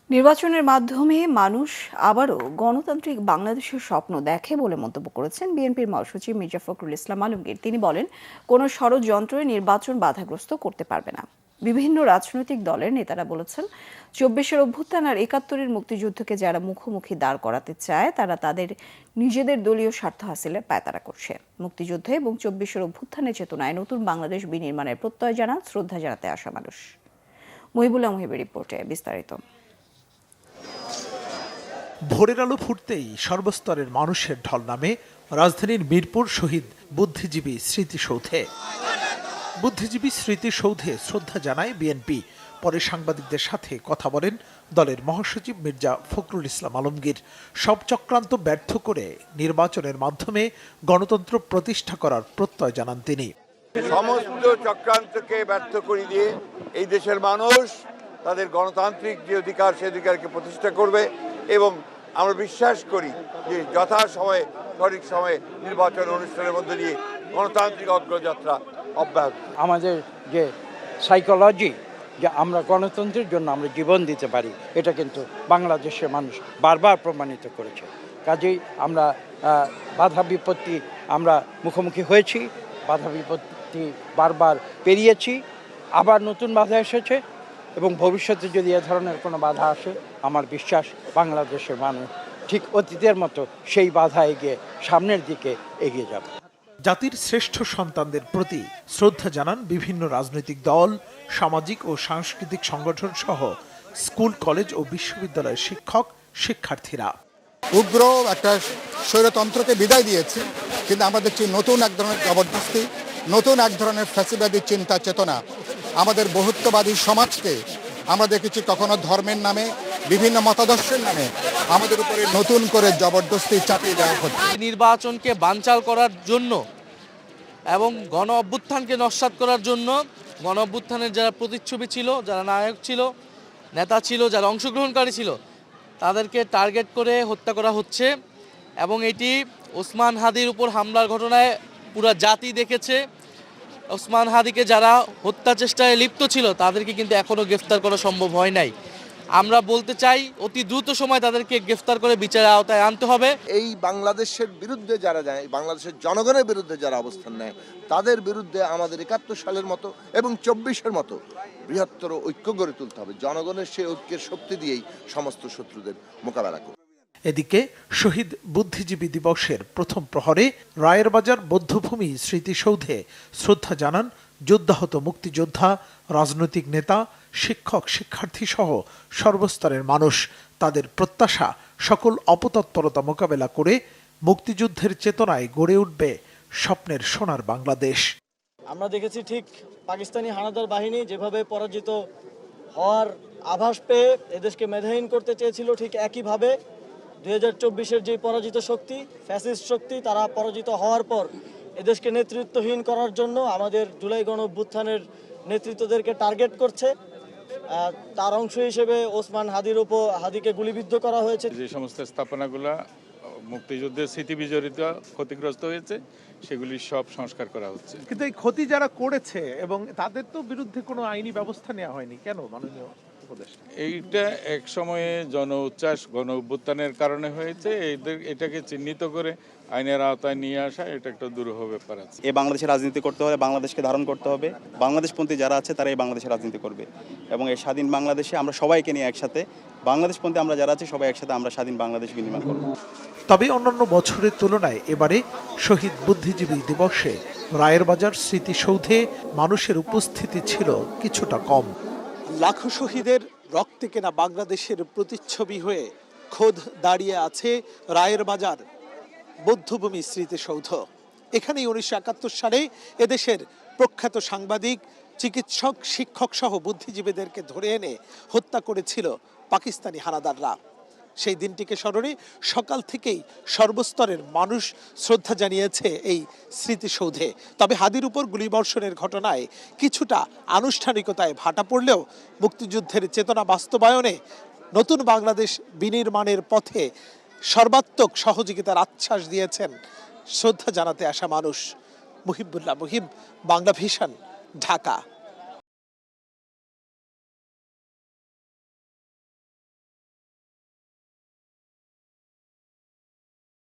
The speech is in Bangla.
নির্বাচনের মাধ্যমে মানুষ আবারও গণতান্ত্রিক বাংলাদেশের স্বপ্ন দেখে বলে মন্তব্য করেছেন বিএনপির মহাসচিব মির্জা ফখরুল ইসলাম আলমগীর। তিনি বলেন, কোনো ষড়যন্ত্রে নির্বাচন বাধাগ্রস্ত করতে পারবে না। বিভিন্ন রাজনৈতিক দলের নেতারা বলেছেন, ২৪-এর অভ্যুত্থান আর ৭১-এর মুক্তিযুদ্ধকে যারা মুখোমুখি দাঁড় করাতে চায় তারা তাদের নিজেদের দলীয় স্বার্থ হাসিলের পায়তারা করছে। মুক্তিযুদ্ধে এবং ২৪-এর অভ্যুত্থানের চেতনায় নতুন বাংলাদেশ বিনির্মাণের প্রত্যয় জানান শ্রদ্ধা জানাতে আসা মানুষ। মহিবুল্লাহ মুহিবের রিপোর্টে বিস্তারিত। ভোরের আলো ফুটতেই সর্বস্তরের মানুষের ঢল নামে রাজধানীর মিরপুর শহীদ বুদ্ধিজীবী স্মৃতিসৌধে শ্রদ্ধা জানায় বিএনপি। পরে সাংবাদিকদের সাথে কথা বলেন দলের মহাসচিব মির্জা ফখরুল ইসলাম আলমগীর। সব চক্রান্ত ব্যর্থ করে নির্বাচনের মাধ্যমে গণতন্ত্র প্রতিষ্ঠা করার প্রত্যয় জানান তিনি। সমস্ত চক্রান্তকে ব্যর্থ করে দিয়ে এই দেশের মানুষ তাদের গণতান্ত্রিক যে অধিকার সে অধিকারকে প্রতিষ্ঠা করবে এবং আমরা বিশ্বাস করি যে যথাসময়ে সঠিক সময়ে নির্বাচন অনুষ্ঠানের মধ্যে দিয়ে গণতান্ত্রিক অগ্রযাত্রা অব্যাহত। আমাদের যে সাইকোলজি যে আমরা গণতন্ত্রের জন্য আমরা জীবন দিতে পারি, এটা কিন্তু বাংলাদেশের মানুষ বারবার প্রমাণিত করেছে। কাজেই আমরা বাধা বিপত্তি আমরা মুখোমুখি হয়েছি, বাধা বিপত্তি বারবার পেরিয়েছি, আবার নতুন বাধা এসেছে এবং ভবিষ্যতে যদি এ ধরনের কোনো বাধা আসে, আমার বিশ্বাস বাংলাদেশের মানুষ ঠিক অতীতের মতো সেই বাধা এগিয়ে সামনের দিকে এগিয়ে যাবে। জাতির শ্রেষ্ঠ সন্তানদের প্রতি শ্রদ্ধা জানান বিভিন্ন রাজনৈতিক দল, সামাজিক ও সাংস্কৃতিক সংগঠন সহ স্কুল, কলেজ ও বিশ্ববিদ্যালয়ের শিক্ষক শিক্ষার্থীরা। উগ্র একটা স্বৈরতন্ত্রকে বিদায় দিয়েছে, কিন্তু আমরা দেখছি নতুন এক ধরনের জবরদস্তি, নতুন এক ধরনের ফ্যাসিবাদী চিন্তা চেতনা আমাদের বহুত্ববাদী সমাজকে আমরা দেখেছি কখনো ধর্মের নামে, বিভিন্ন মতাদর্শের নামে আমাদের উপরে নতুন করে জবরদস্তি চাপিয়ে দেওয়া হচ্ছে। নির্বাচনকে বানচাল করার জন্য এবং গণ অভ্যুত্থানকে নস্যাৎ করার জন্য, গণ অভ্যুত্থানের যারা প্রতিচ্ছবি ছিল, যারা নায়ক ছিল, নেতা ছিল, যারা অংশগ্রহণকারী ছিল, তাদেরকে টার্গেট করে হত্যা করা হচ্ছে। এবং এটি ওসমান হাদির উপর হামলার ঘটনায় পুরো জাতি দেখেছে। ওসমান হাদিকে যারা হত্যা চেষ্টায় লিপ্ত ছিল তাদেরকে কিন্তু এখনও গ্রেফতার করা সম্ভব হয় নাই। আমরা বলতে চাই, অতি দ্রুত সময় তাদেরকে গ্রেফতার করে বিচারের আওতায় আনতে হবে। এই বাংলাদেশের বিরুদ্ধে যারা যায়, বাংলাদেশের জনগণের বিরুদ্ধে যারা অবস্থান নেয়, তাদের বিরুদ্ধে আমাদের ৭১ সালের মতো এবং ২৪-এর মতো বৃহত্তর ঐক্য গড়ে তুলতে হবে। জনগণের সেই ঐক্যের শক্তি দিয়েই সমস্ত শত্রুদের মোকাবেলা করবে। এদিকে শহীদ বুদ্ধিজীবী দিবসের প্রথম প্রহরে রায়েরবাজার বৌদ্ধভূমি স্মৃতিসৌধে শ্রদ্ধা জানান যোদ্ধাহত মুক্তিযোদ্ধা, রাজনৈতিক নেতা, শিক্ষক, শিক্ষার্থী সহ সর্বস্তরের মানুষ। তাদের প্রত্যাশা, সকল অপতৎপরতা মোকাবেলা করে মুক্তিযুদ্ধের চেতনায় গড়ে উঠবে স্বপ্নের সোনার বাংলাদেশ। আমরা দেখেছি ঠিক পাকিস্তানি হানাদার বাহিনী যেভাবে পরাজিত হওয়ার আভাস পেয়ে এদেশকে মেধাহীন করতে চেয়েছিল, ঠিক একইভাবে ২০২৪-এর যে পরাজিত শক্তি, ফ্যাসিস্ট শক্তি, তারা পরাজিত হওয়ার পর এদেশকে নেতৃত্বহীন করার জন্য আমাদের জুলাই গণ অভ্যুত্থানের নেতৃত্বদেরকে টার্গেট করছে। তার অংশ হিসেবে ওসমান হাদিকে গুলিবিদ্ধ করা হয়েছে। যে সমস্ত স্থাপনাগুলো মুক্তিযুদ্ধের স্মৃতি বিজড়িত ক্ষতিগ্রস্ত হয়েছে, সেগুলি সব সংস্কার করা হচ্ছে। কিন্তু এই ক্ষতি যারা করেছে এবং তাদের তো বিরুদ্ধে কোনো আইনি ব্যবস্থা নেওয়া হয়নি কেন, মাননীয় উপদেষ্টা? এইটা এক সময়ে জন উচ্ছ্বাস, গণ অভ্যুত্থানের কারণে হয়েছে। এটাকে চিহ্নিত করে আইনের আওতায় নিয়ে আসা, এটা একটা দুরূহ ব্যাপার আছে। এই বাংলাদেশের রাজনীতি করতে হলে বাংলাদেশকে ধারণ করতে হবে। বাংলাদেশপন্থী যারা আছে তারা এই বাংলাদেশের রাজনীতি করবে এবং এই স্বাধীন বাংলাদেশে আমরা সবাইকে নিয়ে একসাথে, বাংলাদেশপন্থী আমরা যারা আছে সবাই একসাথে আমরা স্বাধীন বাংলাদেশ বিনির্মাণ করব। তবে অন্যান্য বছরের তুলনায় এবারে শহীদ বুদ্ধিজীবী দিবসে রায়েরবাজার স্মৃতিসৌধে মানুষের উপস্থিতি ছিল কিছুটা কম। লাখো শহীদের রক্তে কেনা বাংলাদেশের প্রতিচ্ছবি হয়ে খোদ দাঁড়িয়ে আছে রায়েরবাজার বৌদ্ধভূমি স্মৃতিসৌধ। এখানেই ১৯৭১ সালে এদেশের প্রখ্যাত সাংবাদিক, চিকিৎসক, শিক্ষক সহ বুদ্ধিজীবীদেরকে ধরে এনে হত্যা করেছিল পাকিস্তানি হানাদাররা। সেই দিনটিকে স্মরণে সকাল থেকেই সর্বস্তরের মানুষ শ্রদ্ধা জানিয়েছে এই স্মৃতিসৌধে। তবে হাদির উপর গুলিবর্ষণের ঘটনায় কিছুটা আনুষ্ঠানিকতায় ভাটা পড়লেও মুক্তিযুদ্ধের চেতনা বাস্তবায়নে, নতুন বাংলাদেশ বিনির্মাণের পথে সর্বাত্মক সহযোগিতার আশ্বাস দিয়েছেন শ্রদ্ধা জানাতে আসা মানুষ। মুহিবুল্লাহ মুহিব, বাংলা ভিশন, ঢাকা।